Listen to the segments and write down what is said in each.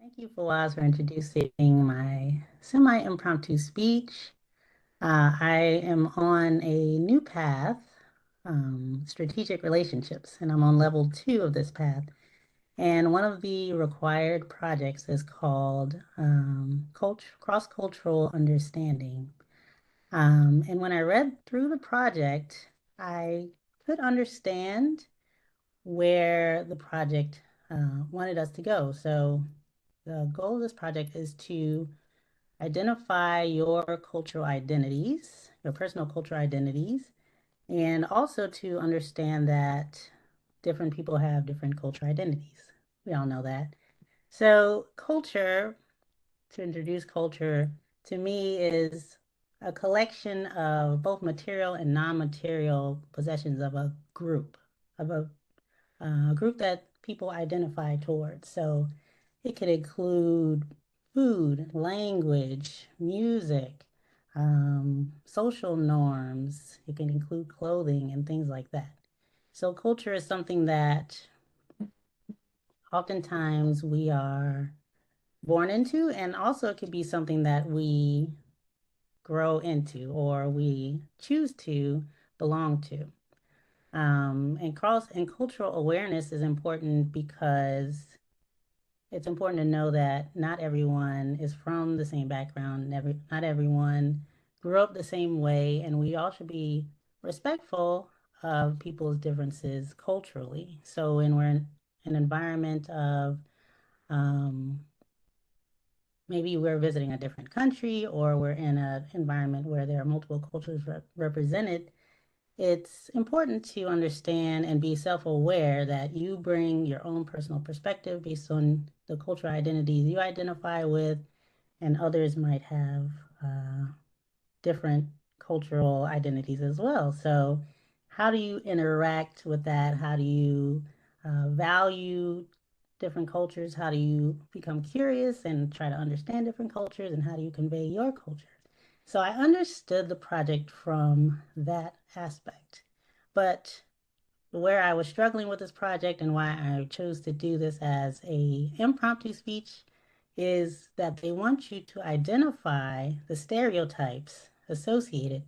Thank you, Fawaz, for introducing my semi-impromptu speech. I am on a new path, strategic relationships, and I'm on level 2 of this path. And one of the required projects is called cross-cultural understanding. And when I read through the project, I could understand where the project wanted us to go. So the goal of this project is to identify your cultural identities, your personal cultural identities, and also to understand that different people have different cultural identities. We all know that. So, culture, to introduce culture, to me is a collection of both material and non-material possessions of a group, of a group that people identify towards. So it could include food, language, music, social norms. It can include clothing and things like that. So culture is something that oftentimes we are born into, and also it could be something that we grow into or we choose to belong to. And cultural awareness is important because it's important to know that not everyone is from the same background, not everyone grew up the same way, and we all should be respectful of people's differences culturally. So when we're in an environment of um, maybe we're visiting a different country or we're in an environment where there are multiple cultures represented, it's important to understand and be self-aware that you bring your own personal perspective based on the cultural identities you identify with, and others might have different cultural identities as well. So, how do you interact with that? How do you value different cultures? How do you become curious and try to understand different cultures? And how do you convey your culture? So I understood the project from that aspect. But where I was struggling with this project and why I chose to do this as a impromptu speech is that they want you to identify the stereotypes associated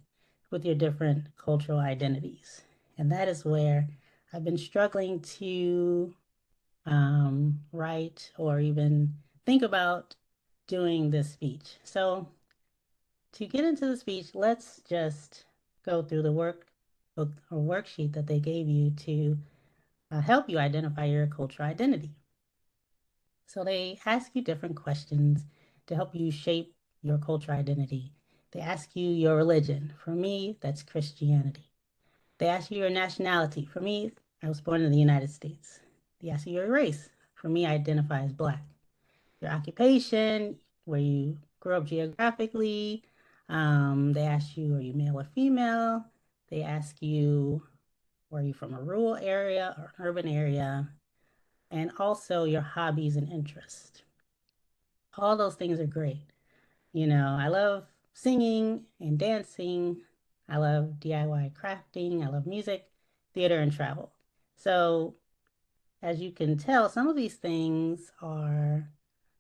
with your different cultural identities. And that is where I've been struggling to write or even think about doing this speech. So to get into the speech, let's just go through the workbook or worksheet that they gave you to help you identify your cultural identity. So they ask you different questions to help you shape your cultural identity. They ask you your religion. For me, that's Christianity. They ask you your nationality. For me, I was born in the United States. They ask you your race. For me, I identify as Black. Your occupation, where you grew up geographically. They ask you, are you male or female? They ask you, are you from a rural area or urban area? And also your hobbies and interests. All those things are great. You know, I love singing and dancing. I love DIY crafting. I love music, theater, and travel. So, as you can tell, some of these things are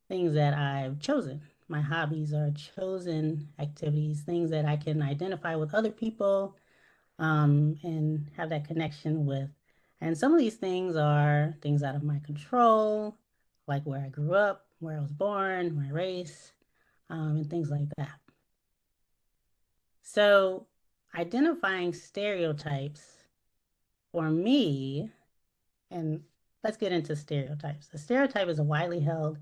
things that I've chosen. My hobbies are chosen activities, things that I can identify with other people and have that connection with. And some of these things are things out of my control, like where I grew up, where I was born, my race, and things like that. So, identifying stereotypes for me, and let's get into stereotypes. A stereotype is a widely held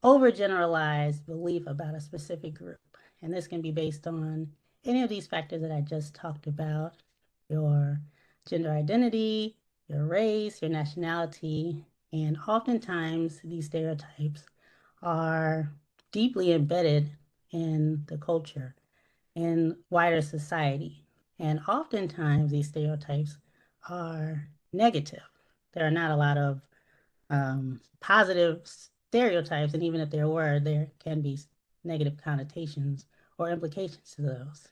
overgeneralized belief about a specific group. And this can be based on any of these factors that I just talked about, your gender identity, your race, your nationality, and oftentimes these stereotypes are deeply embedded in the culture and wider society. And oftentimes these stereotypes are negative. There are not a lot of positive stereotypes, and even if there were, there can be negative connotations or implications to those.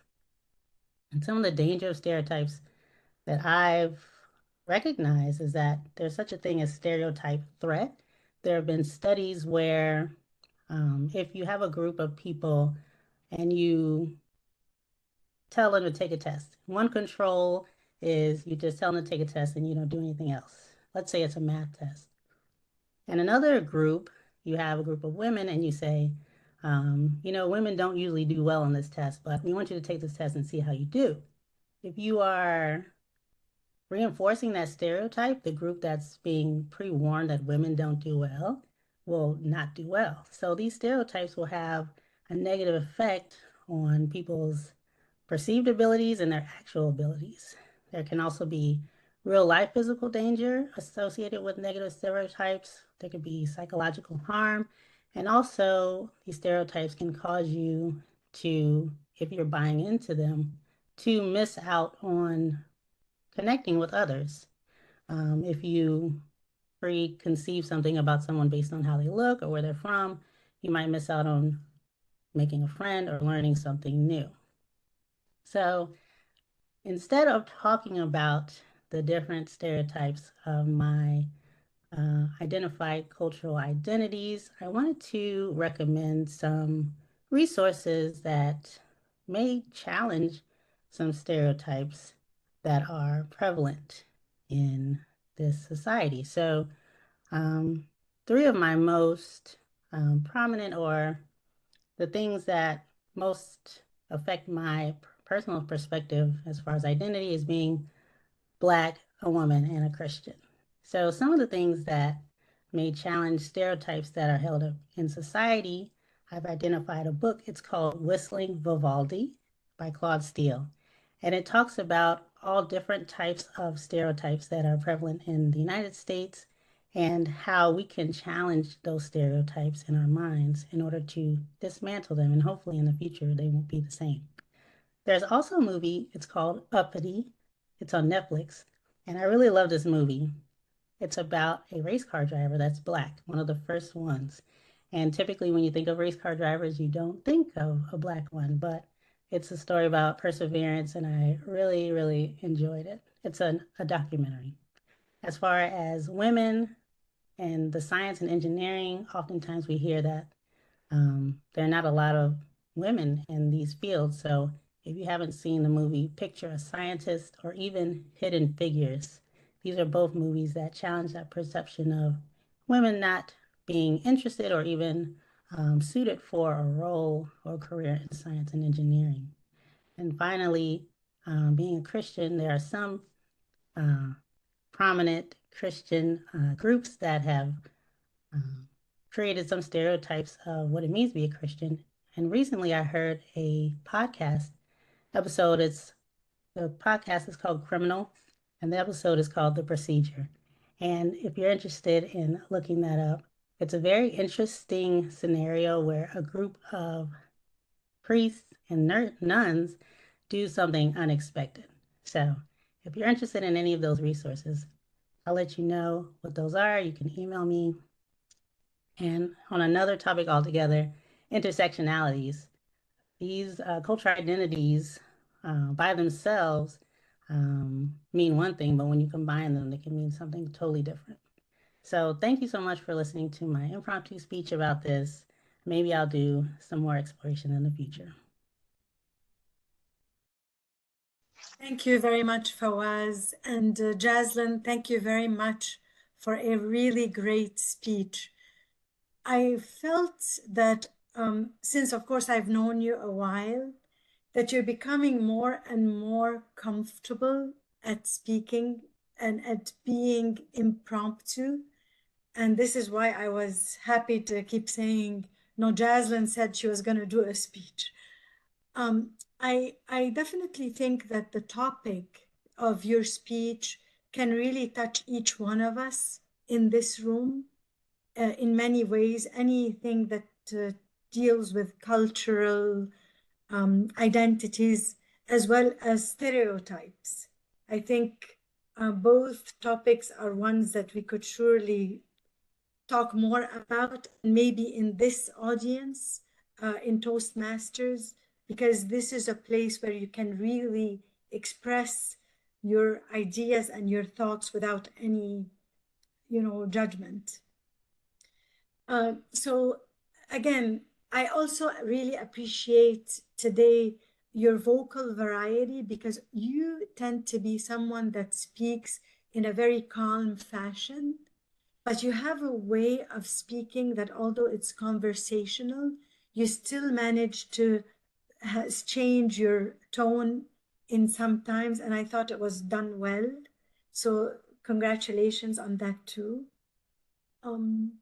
And some of the danger of stereotypes that I've recognized is that there's such a thing as stereotype threat. There have been studies where If you have a group of people and you tell them to take a test, one control is you just tell them to take a test and you don't do anything else. Let's say it's a math test. And another group, you have a group of women and you say, women don't usually do well on this test, but we want you to take this test and see how you do. If you are reinforcing that stereotype, the group that's being pre-warned that women don't do well will not do well. So these stereotypes will have a negative effect on people's perceived abilities and their actual abilities. There can also be real life physical danger associated with negative stereotypes. There could be psychological harm. And also, these stereotypes can cause you to, if you're buying into them, to miss out on connecting with others. If you preconceive something about someone based on how they look or where they're from, you might miss out on making a friend or learning something new. So instead of talking about the different stereotypes of my identified cultural identities, I wanted to recommend some resources that may challenge some stereotypes that are prevalent in this society. So, three of my most prominent or the things that most affect my personal perspective as far as identity is being Black, a woman, and a Christian. So some of the things that may challenge stereotypes that are held up in society, I've identified a book. It's called Whistling Vivaldi by Claude Steele. And it talks about all different types of stereotypes that are prevalent in the United States and how we can challenge those stereotypes in our minds in order to dismantle them. And hopefully in the future, they won't be the same. There's also a movie, it's called Uppity. It's on Netflix. And I really love this movie. It's about a race car driver that's Black, one of the first ones. And typically, when you think of race car drivers, you don't think of a Black one, but it's a story about perseverance, and I really, really enjoyed it. It's a documentary. As far as women and the science and engineering, oftentimes we hear that there are not a lot of women in these fields. So if you haven't seen the movie Picture a Scientist or even Hidden Figures, these are both movies that challenge that perception of women not being interested or even suited for a role or career in science and engineering. And finally, being a Christian, there are some uh, prominent Christian groups that have um, created some stereotypes of what it means to be a Christian. And recently I heard a podcast episode. The podcast is called Criminal, and the episode is called The Procedure. And if you're interested in looking that up, it's a very interesting scenario where a group of priests and nuns do something unexpected. So if you're interested in any of those resources, I'll let you know what those are. You can email me. And on another topic altogether, intersectionalities. These cultural identities by themselves mean one thing, but when you combine them, they can mean something totally different. So thank you so much for listening to my impromptu speech about this. Maybe I'll do some more exploration in the future. Thank you very much, Fawaz. And Jaslyn, thank you very much for a really great speech. I felt that since, of course, I've known you a while, that you're becoming more and more comfortable at speaking and at being impromptu. And this is why I was happy to keep saying, no, Jaslyn said she was going to do a speech. I definitely think that the topic of your speech can really touch each one of us in this room in many ways. Anything that deals with cultural identities as well as stereotypes. I think both topics are ones that we could surely talk more about, maybe in this audience, in Toastmasters, because this is a place where you can really express your ideas and your thoughts without any, judgment. So again, I also really appreciate today your vocal variety because you tend to be someone that speaks in a very calm fashion, but you have a way of speaking that, although it's conversational, you still manage to has change your tone in some times, and I thought it was done well. So congratulations on that too. Um,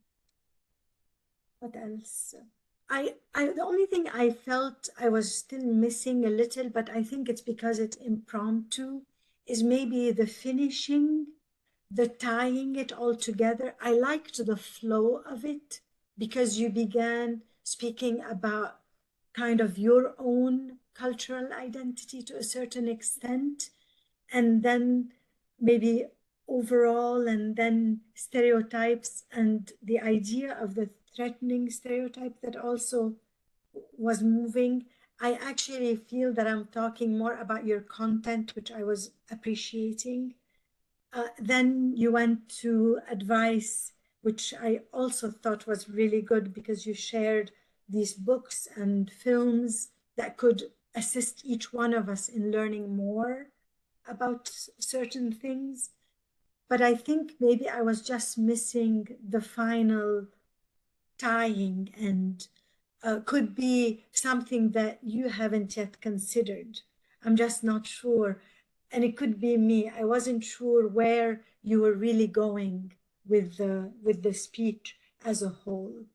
what else? The only thing I felt I was still missing a little, but I think it's because it's impromptu, is maybe the finishing, the tying it all together. I liked the flow of it because you began speaking about kind of your own cultural identity to a certain extent, and then maybe overall, and then stereotypes, and the idea of the threatening stereotype that also was moving. I actually feel that I'm talking more about your content, which I was appreciating. Then you went to advice, which I also thought was really good because you shared these books and films that could assist each one of us in learning more about certain things. But I think maybe I was just missing the final tying, and could be something that you haven't yet considered. I'm just not sure. And it could be me. I wasn't sure where you were really going with the speech as a whole.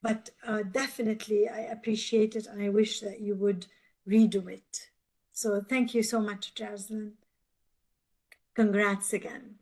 But definitely, I appreciate it, and I wish that you would redo it. So thank you so much, Jaslyn. Congrats again.